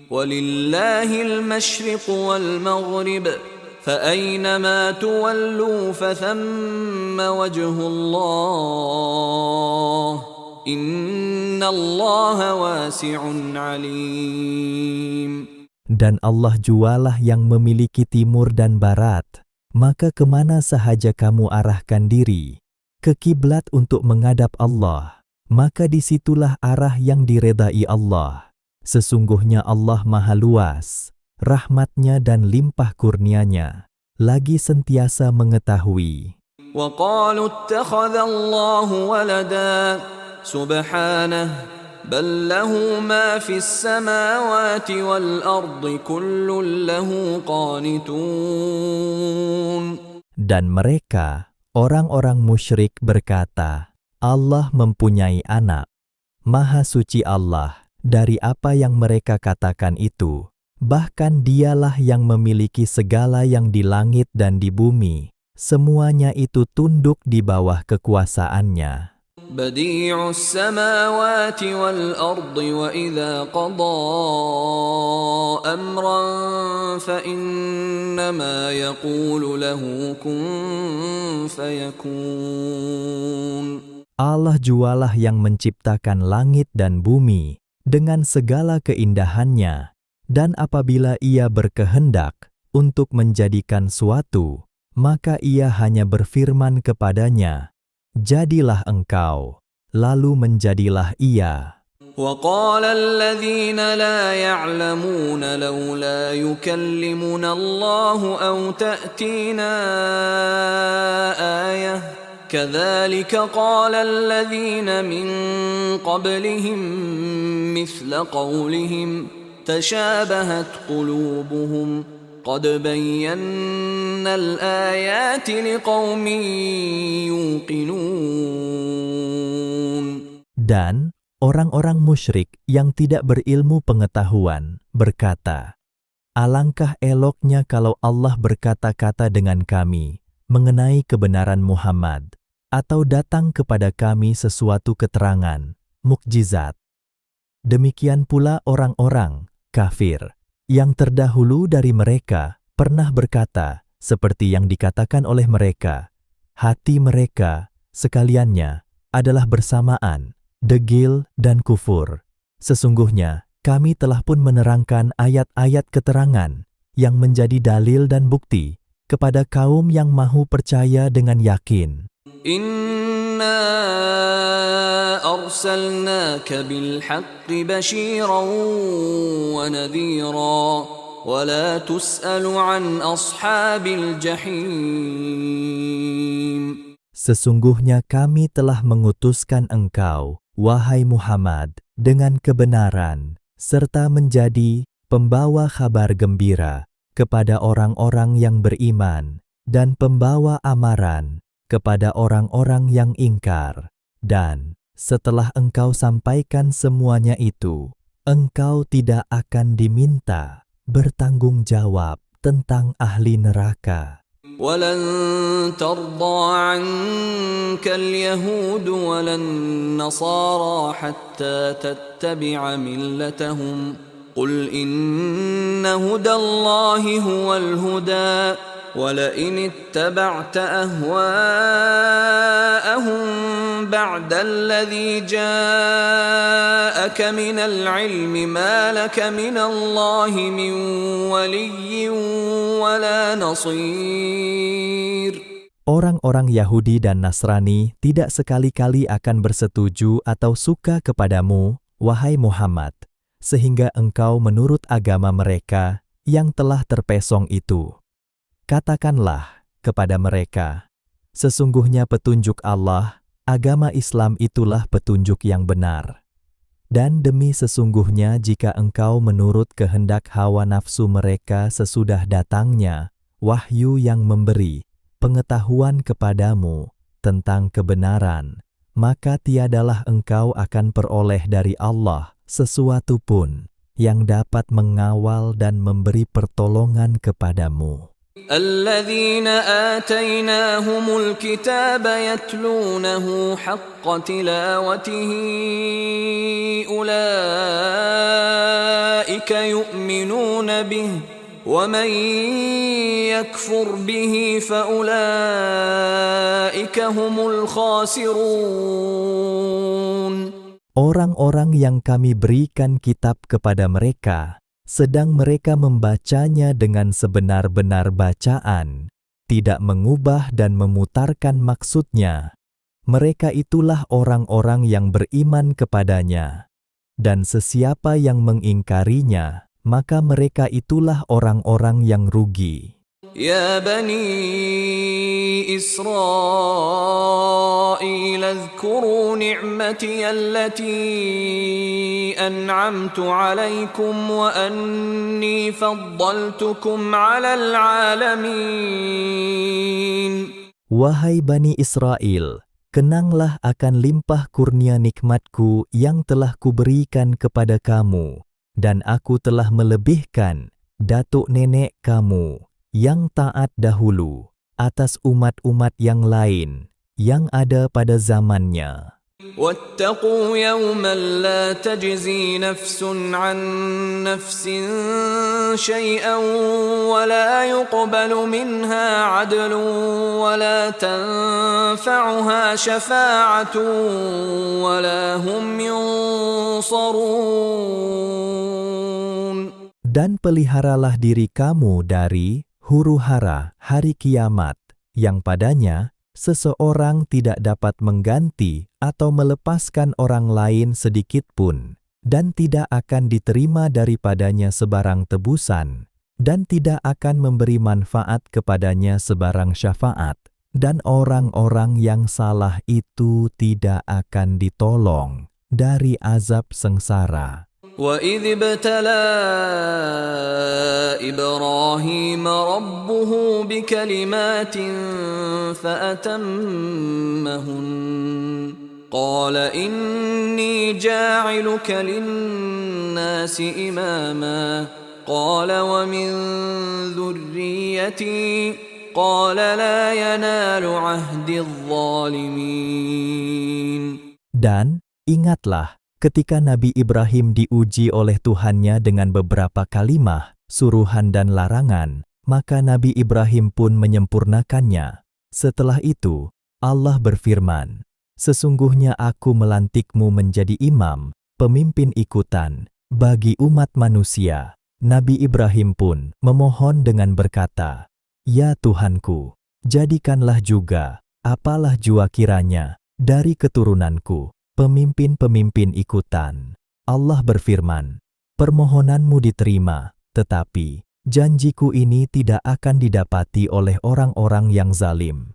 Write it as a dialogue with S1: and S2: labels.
S1: وَلِلَّهِ الْمَشْرِقُ وَالْمَغْرِبُ فَأَيْنَمَا تُوَلُّوا فَثَمَّ وَجْهُ اللَّهِ إِنَّ اللَّهَ وَاسِعٌ عَلِيمٌ.
S2: Dan Allah jualah yang memiliki timur dan barat, maka kemana sahaja kamu arahkan diri, ke kiblat untuk menghadap Allah, maka disitulah arah yang diredai Allah. Sesungguhnya Allah Maha Luas, rahmatnya dan limpah kurnianya, lagi sentiasa mengetahui.
S1: وَقَالُوا اتَّخَذَ اللَّهُ وَلَدًا سُبْحَانَهُ بل له ما في السماوات والأرض كل له قانتون.
S2: Dan mereka, orang-orang musyrik berkata, Allah mempunyai anak. Maha suci Allah dari apa yang mereka katakan itu. Bahkan dialah yang memiliki segala yang di langit dan di bumi. Semuanya itu tunduk di bawah kekuasaannya.
S1: بديع السماوات والأرض وإذا قضى أمرا فإنما يقول له كن فيكون.
S2: Allah jualah yang menciptakan langit dan bumi dengan segala keindahannya, dan apabila Ia berkehendak untuk menjadikan suatu, maka Ia hanya berfirman kepadanya, jadilah engkau, lalu menjadilah ia.
S1: وَقَالَ الَّذِينَ لَا يَعْلَمُونَ لَوْلَا يُكَلِّمُنَا اللَّهُ أَوْ تَأْتِينَا آيَةٌ كَذَلِكَ قَالَ الَّذِينَ مِنْ قَبْلِهِمْ مِثْلَ قَوْلِهِمْ تَشَابَهَتْ قُلُوبُهُمْ قَدْ بَيَّنَّا الْآيَاتِ لِقَوْمٍ يُوقِنُونَ.
S2: Dan orang-orang musyrik yang tidak berilmu pengetahuan berkata, alangkah eloknya kalau Allah berkata-kata dengan kami mengenai kebenaran Muhammad, atau datang kepada kami sesuatu keterangan, mukjizat. Demikian pula orang-orang kafir yang terdahulu dari mereka pernah berkata, seperti yang dikatakan oleh mereka, hati mereka sekaliannya adalah bersamaan, degil dan kufur. Sesungguhnya kami telah pun menerangkan ayat-ayat keterangan yang menjadi dalil dan bukti kepada kaum yang mahu percaya dengan yakin.
S1: Inna arsalnaka bilhaqqi bashiran wa nadhira wa la tus'alu an ashabil jahim.
S2: Sesungguhnya kami telah mengutuskan engkau, wahai Muhammad, dengan kebenaran, serta menjadi pembawa kabar gembira kepada orang-orang yang beriman, dan pembawa amaran kepada orang-orang yang ingkar. Dan setelah engkau sampaikan semuanya itu, engkau tidak akan diminta bertanggung jawab tentang ahli neraka.
S1: وَلَن تَرْضَىٰ عَنكَ الْيَهُودُ وَلَا النَّصَارَىٰ حَتَّىٰ تَتَّبِعَ مِلَّتَهُمْ قُلْ إِنَّ هُدَى اللَّهِ هُوَ الْهُدَىٰ وَلَئِنِ اتَّبَعْتَ أَهْوَاءَهُم بَعْدَ الَّذِي جَاءَكَ مِنَ الْعِلْمِ مَا لَكَ مِنَ اللَّهِ مِن وَلِيٍّ وَلَا نَصِيرٍ.
S2: Orang-orang Yahudi dan Nasrani tidak sekali-kali akan bersetuju atau suka kepadamu, wahai Muhammad, sehingga engkau menurut agama mereka yang telah terpesong itu. Katakanlah kepada mereka, sesungguhnya petunjuk Allah, agama Islam itulah petunjuk yang benar. Dan demi sesungguhnya jika engkau menurut kehendak hawa nafsu mereka sesudah datangnya wahyu yang memberi pengetahuan kepadamu tentang kebenaran, maka tiadalah engkau akan peroleh dari Allah sesuatu pun yang dapat mengawal dan memberi pertolongan kepadamu.
S1: الذين آتيناهم الكتاب يتلونه حق تلاوته أولئك يؤمنون به ومن يكفر به فأولئك هم الخاسرون.
S2: Orang-orang yang kami berikan kitab kepada mereka, sedang mereka membacanya dengan sebenar-benar bacaan, tidak mengubah dan memutarkan maksudnya. Mereka itulah orang-orang yang beriman kepadanya. Dan sesiapa yang mengingkarinya, maka mereka itulah orang-orang yang rugi.
S1: يا بني إسرائيل اذكروا نعمتي التي أنعمت عليكم وأني فضلتكم على العالمين.
S2: Wahai Bani Israel, kenanglah akan limpah kurnia nikmatku yang telah kuberikan kepada kamu, dan aku telah melebihkan datuk nenek kamu yang taat dahulu atas umat-umat yang lain yang ada pada zamannya.
S1: واتقوا يوما لا تجزي نفس عن نفس شيئا ولا يقبل منها عدل ولا تنفعها شفاعة ولا هم ينصرون.
S2: Dan peliharalah diri kamu dari huru-hara hari kiamat, yang padanya seseorang tidak dapat mengganti atau melepaskan orang lain sedikit pun, dan tidak akan diterima daripadanya sebarang tebusan, dan tidak akan memberi manfaat kepadanya sebarang syafaat, dan orang-orang yang salah itu tidak akan ditolong dari azab sengsara.
S1: وَإِذِ ابْتَلَى إِبْرَاهِيمَ رَبُّهُ بِكَلِمَاتٍ فَأَتَمَّهُنَّ قَالَ إِنِّي جَاعِلُكَ لِلنَّاسِ إِمَامًا قَالَ وَمِنْ ذُرِّيَّتِي قَالَ لَا يَنَالُ عَهْدِي الظَّالِمِينَ.
S2: Dan ingatlah ketika Nabi Ibrahim diuji oleh Tuhannya dengan beberapa kalimah, suruhan dan larangan, maka Nabi Ibrahim pun menyempurnakannya. Setelah itu, Allah berfirman, "Sesungguhnya aku melantikmu menjadi imam, pemimpin ikutan, bagi umat manusia." Nabi Ibrahim pun memohon dengan berkata, "Ya Tuhanku, jadikanlah juga, apalah jua kiranya, dari keturunanku, pemimpin-pemimpin ikutan." Allah berfirman, "Permohonanmu diterima, tetapi janjiku ini tidak akan didapati oleh orang-orang yang zalim."